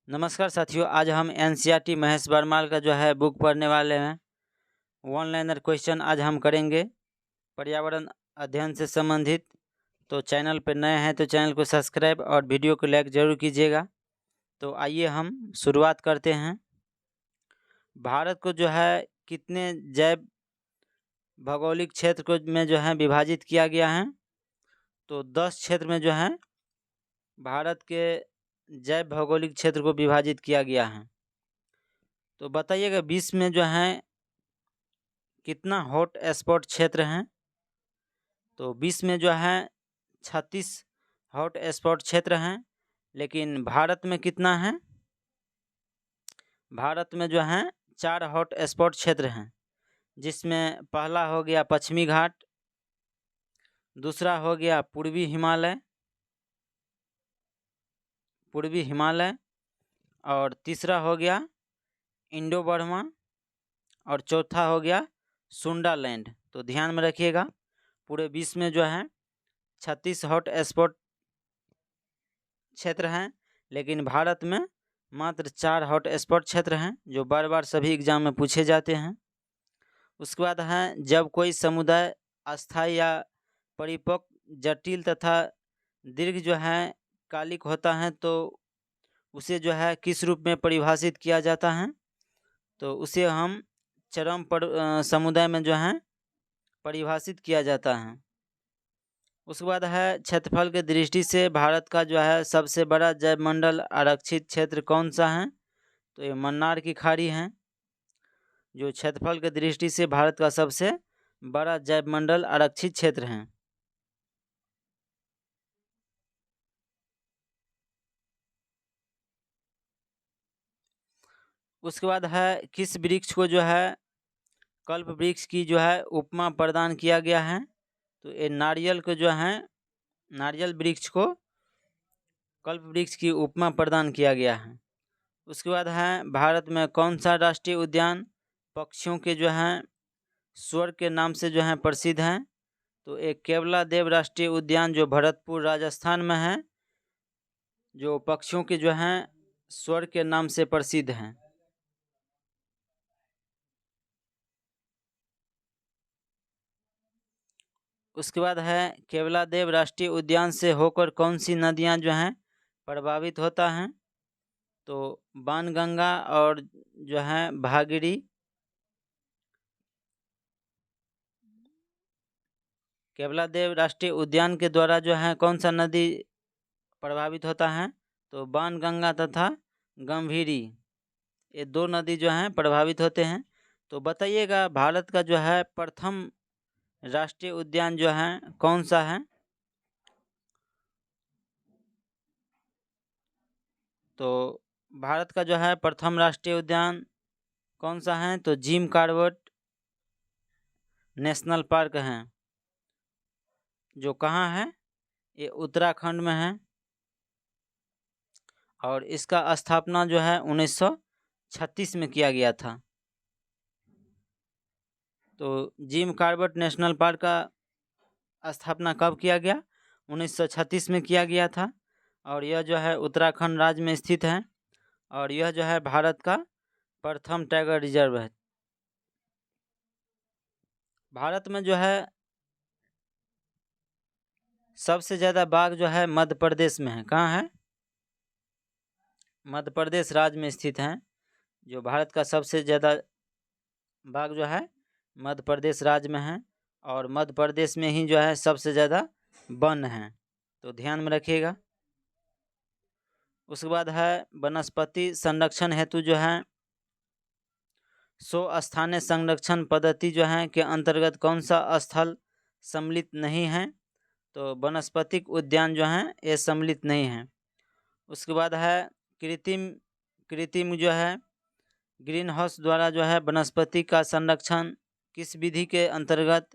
नमस्कार साथियों, आज हम एनसीईआरटी महेश बरमाल का जो है बुक पढ़ने वाले हैं। वन लाइनर क्वेश्चन आज हम करेंगे पर्यावरण अध्ययन से संबंधित। तो चैनल पर नए हैं तो चैनल को सब्सक्राइब और वीडियो को लाइक जरूर कीजिएगा। तो आइए हम शुरुआत करते हैं। भारत को जो है कितने जैव भौगोलिक क्षेत्र को में जो है विभाजित किया गया है? तो 10 क्षेत्र में जो है भारत के जैव भौगोलिक क्षेत्र को विभाजित किया गया है। तो बताइएगा 20 में जो है कितना हॉट स्पॉट क्षेत्र हैं? तो 20 में जो है 36 हॉट स्पॉट क्षेत्र हैं। लेकिन भारत में कितना है? भारत में जो है 4 हॉट स्पॉट क्षेत्र हैं, जिसमें पहला हो गया पश्चिमी घाट, दूसरा हो गया पूर्वी हिमालय और तीसरा हो गया इंडो बर्मा और चौथा हो गया सुंडालैंड। तो ध्यान में रखिएगा, पूरे 20 में जो है 36 हॉट स्पॉट क्षेत्र हैं, लेकिन भारत में मात्र 4 हॉट स्पॉट क्षेत्र हैं, जो बार बार सभी एग्जाम में पूछे जाते हैं। उसके बाद है जब कोई समुदाय अस्थायी या परिपक्व, जटिल तथा दीर्घ जो है कालिक होता है, तो उसे जो है किस रूप में परिभाषित किया जाता है? तो उसे हम चरम समुदाय में जो है परिभाषित किया जाता है। उसके बाद है क्षेत्रफल की दृष्टि से भारत का जो है सबसे बड़ा जैवमंडल आरक्षित क्षेत्र कौन सा है? तो ये मन्नार की खाड़ी है, जो क्षेत्रफल की दृष्टि से भारत का सबसे बड़ा जैवमंडल आरक्षित क्षेत्र है। उसके बाद है किस वृक्ष को जो है कल्प वृक्ष की जो है उपमा प्रदान किया गया है? तो ये नारियल को जो है नारियल वृक्ष को कल्प वृक्ष की उपमा प्रदान किया गया है। उसके बाद है भारत में कौन सा राष्ट्रीय उद्यान पक्षियों के जो है स्वर्ग के नाम से जो है प्रसिद्ध है? तो एक केवला देव राष्ट्रीय उद्यान जो भरतपुर राजस्थान में है, जो पक्षियों के जो है स्वर्ग के नाम से प्रसिद्ध है। उसके बाद है केवला देव राष्ट्रीय उद्यान से होकर कौन सी नदियां जो हैं प्रभावित होता हैं? तो बाणगंगा और जो है भागीरथी। केवला देव राष्ट्रीय उद्यान के द्वारा जो है कौन सा नदी प्रभावित होता है? तो बाणगंगा तथा गंभीरी, ये 2 नदी जो हैं प्रभावित होते हैं। तो बताइएगा भारत का जो है प्रथम राष्ट्रीय उद्यान जो है कौन सा है? तो भारत का जो है प्रथम राष्ट्रीय उद्यान कौन सा है? तो जिम कॉर्बेट नेशनल पार्क है, जो कहाँ है? ये उत्तराखंड में है और इसका स्थापना जो है 1936 में किया गया था। तो जिम कॉर्बेट नेशनल पार्क का स्थापना कब किया गया? 1936 में किया गया था और यह जो है उत्तराखंड राज्य में स्थित है और यह जो है भारत का प्रथम टाइगर रिजर्व है। भारत में जो है सबसे ज़्यादा बाघ जो है मध्य प्रदेश में है। कहाँ है? मध्य प्रदेश राज्य में स्थित है। जो भारत का सबसे ज़्यादा बाघ जो है मध्य प्रदेश राज्य में है और मध्य प्रदेश में ही जो है सबसे ज़्यादा वन है। तो ध्यान में रखिएगा। उसके बाद है वनस्पति संरक्षण हेतु जो है 100 स्थानीय संरक्षण पद्धति जो है के अंतर्गत कौन सा स्थल सम्मिलित नहीं है? तो वनस्पतिक उद्यान जो है ये सम्मिलित नहीं है। उसके बाद है कृत्रिम जो है ग्रीन हाउस द्वारा जो है वनस्पति का संरक्षण किस विधि के अंतर्गत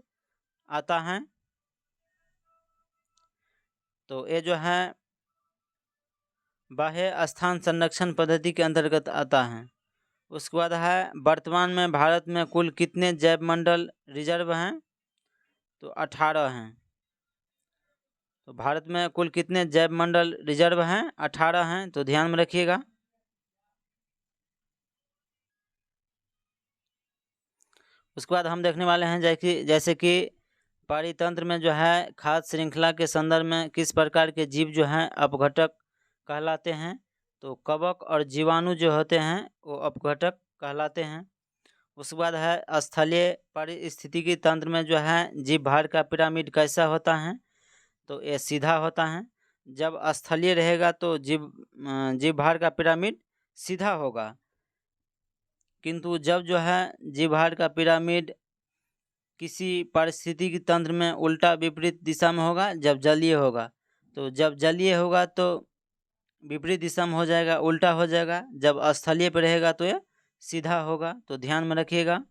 आता है? तो ये जो है बाह्य स्थान संरक्षण पद्धति के अंतर्गत आता है। उसके बाद है वर्तमान में भारत में कुल कितने जैवमंडल रिजर्व हैं? तो 18 हैं। तो भारत में कुल कितने जैवमंडल रिजर्व हैं? 18 हैं। तो ध्यान में रखिएगा। उसके बाद हम देखने वाले हैं जैसे कि परितंत्र में जो है खाद्य श्रृंखला के संदर्भ में किस प्रकार के जीव जो हैं अपघटक कहलाते हैं। तो कवक और जीवाणु जो होते हैं वो अपघटक कहलाते हैं। उसके बाद है स्थलीय पारिस्थितिकी तंत्र में जो है जीव भार का पिरामिड कैसा होता है। तो ये सीधा होता है। जब स्थलीय रहेगा तो जीव भार का पिरामिड सीधा होगा, किंतु जब जो है जीव भार का पिरामिड किसी पारिस्थितिकी तंत्र में उल्टा विपरीत दिशा में होगा जब जलीय होगा। तो जब जलीय होगा तो विपरीत दिशा में हो जाएगा, उल्टा हो जाएगा। जब स्थलीय पर रहेगा तो ये सीधा होगा। तो ध्यान में रखिएगा।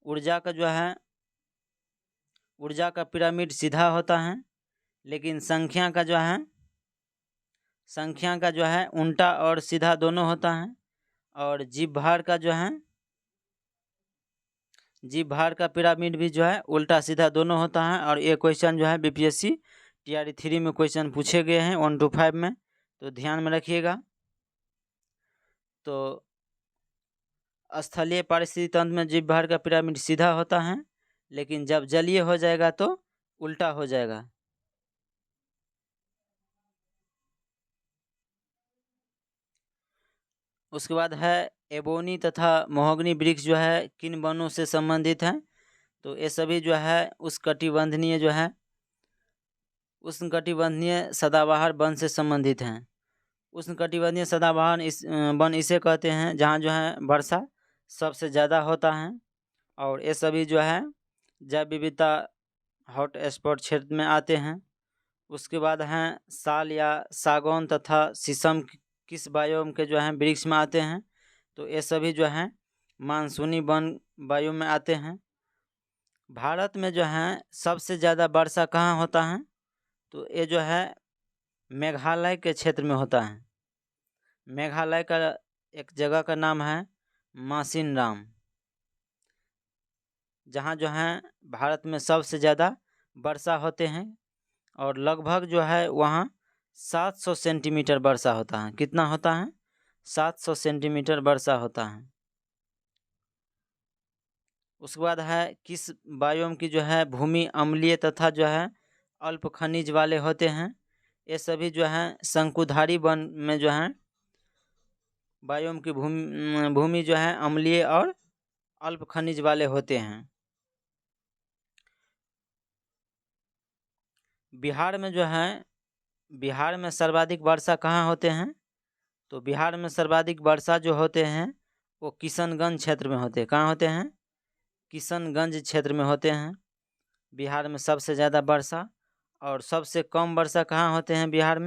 ऊर्जा का जो है ऊर्जा का पिरामिड सीधा होता है, लेकिन संख्या का जो है उल्टा और सीधा दोनों होता है। और जीव भार का पिरामिड भी जो है उल्टा सीधा दोनों होता है। और ये क्वेश्चन जो है बीपीएससी टीआरई 3 में क्वेश्चन पूछे गए हैं 1 to 5 में, तो ध्यान में रखिएगा। तो स्थलीय पारिस्थितिक तंत्र में जीव भार का पिरामिड सीधा होता है, लेकिन जब जलीय हो जाएगा तो उल्टा हो जाएगा। उसके बाद है एबोनी तथा महोगनी वृक्ष जो है किन वनों से संबंधित हैं। तो ये सभी जो है उष्णकटिबंधीय सदाबहार वन से संबंधित हैं। उष्णकटिबंधीय सदाबहार वन इसे कहते हैं जहाँ जो है वर्षा सबसे ज़्यादा होता है। और ये सभी जो है जैव विविधता हॉट स्पॉट क्षेत्र में आते हैं। उसके बाद हैं साल या सागौन तथा शीशम किस बायोम के जो हैं वृक्ष में आते हैं। तो ये सभी जो हैं मानसूनी वन बायोम में आते हैं। भारत में जो है सबसे ज़्यादा वर्षा कहाँ होता है। तो ये जो है मेघालय के क्षेत्र में होता है। मेघालय का एक जगह का नाम है मासिनराम, जहाँ जो है भारत में सबसे ज़्यादा वर्षा होते हैं। और लगभग जो है वहाँ 700 सेंटीमीटर वर्षा होता है। कितना होता है? 700 सेंटीमीटर वर्षा होता है। उसके बाद है किस बायोम की जो है भूमि अम्लीय तथा जो है अल्प खनिज वाले होते हैं। ये सभी जो है शंकुधारी वन में जो है बायोम की भूमि जो है अम्लीय और अल्प खनिज वाले होते हैं। बिहार में सर्वाधिक वर्षा कहाँ होते हैं। तो बिहार में सर्वाधिक वर्षा जो होते हैं वो किशनगंज क्षेत्र में होते हैं। कहाँ होते हैं? किशनगंज क्षेत्र में होते हैं बिहार में सबसे ज़्यादा वर्षा। और सबसे कम वर्षा कहाँ होते हैं बिहार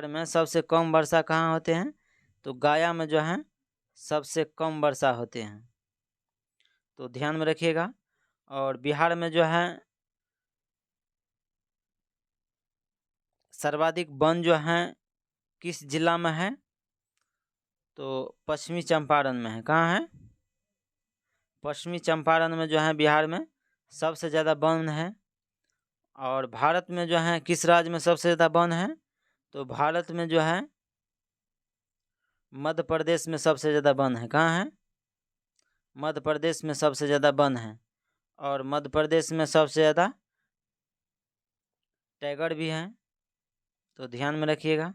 में सबसे कम वर्षा कहाँ होते हैं। तो गया में जो है सबसे कम वर्षा होते हैं। तो ध्यान में रखिएगा। और बिहार में जो है सर्वाधिक वन जो हैं किस जिला में है। तो पश्चिमी चंपारण में है। कहाँ है? पश्चिमी चंपारण में जो है बिहार में सबसे ज़्यादा वन है। और भारत में जो है किस राज्य में सबसे ज़्यादा वन है। तो भारत में जो है मध्य प्रदेश में सबसे ज़्यादा वन है। कहाँ है? मध्य प्रदेश में सबसे ज़्यादा वन है। और मध्य प्रदेश में सबसे ज़्यादा टाइगर भी हैं। तो ध्यान में रखिएगा।